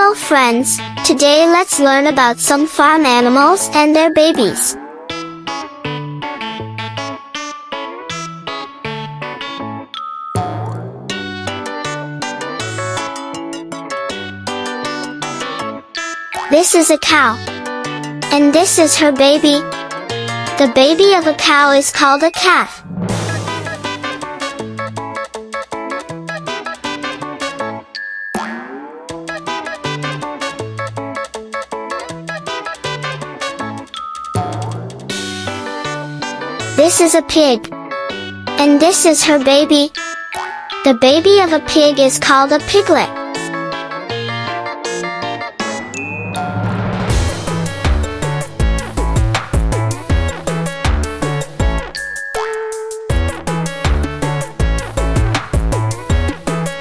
Hello friends, today let's learn about some farm animals and their babies. This is a cow. And this is her baby. The baby of a cow is called a calf. This is a pig. And this is her baby. The baby of a pig is called a piglet.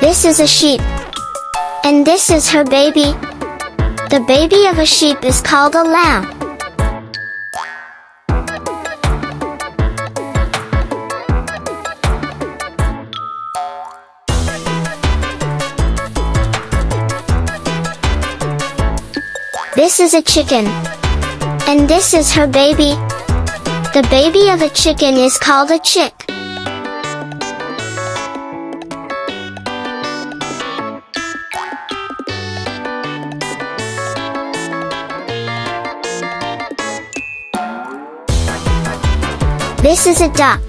This is a sheep. And this is her baby. The baby of a sheep is called a lamb. This is a chicken. And this is her baby. The baby of a chicken is called a chick. This is a duck.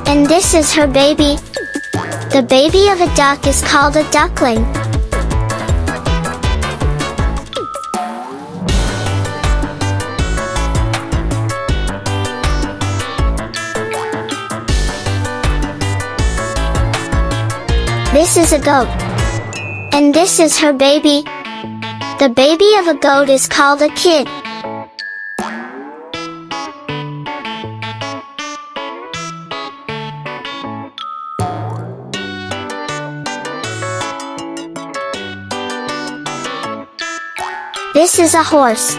And this is her baby. The baby of a duck is called a duckling. This is a goat. And this is her baby. The baby of a goat is called a kid. This is a horse.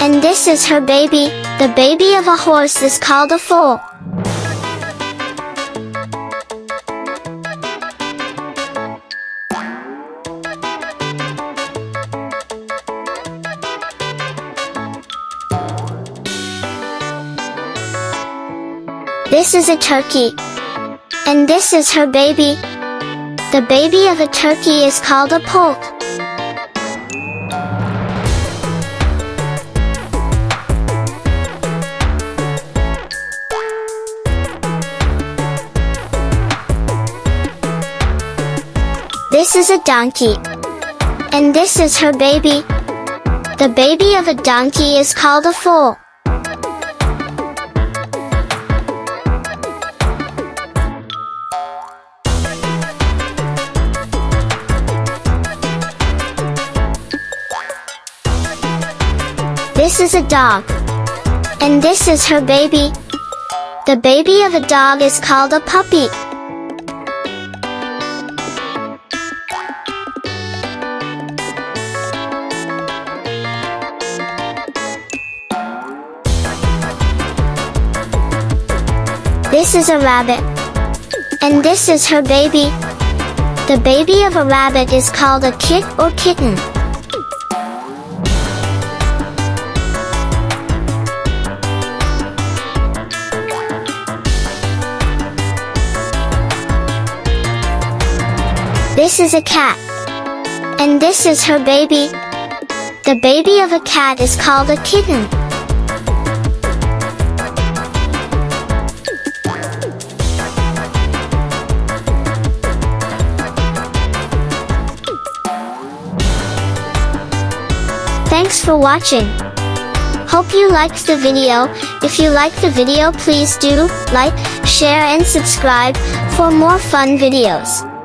And this is her baby. The baby of a horse is called a foal. This is a turkey. And this is her baby. The baby of a turkey is called a poult. This is a donkey. And this is her baby. The baby of a donkey is called a foal. This is a dog. And this is her baby. The baby of a dog is called a puppy. This is a rabbit. And this is her baby. The baby of a rabbit is called a kit or kitten. This is a cat. And this is her baby. The baby of a cat is called a kitten. Thanks for watching. Hope you liked the video. If you liked the video, please do like, share and subscribe for more fun videos.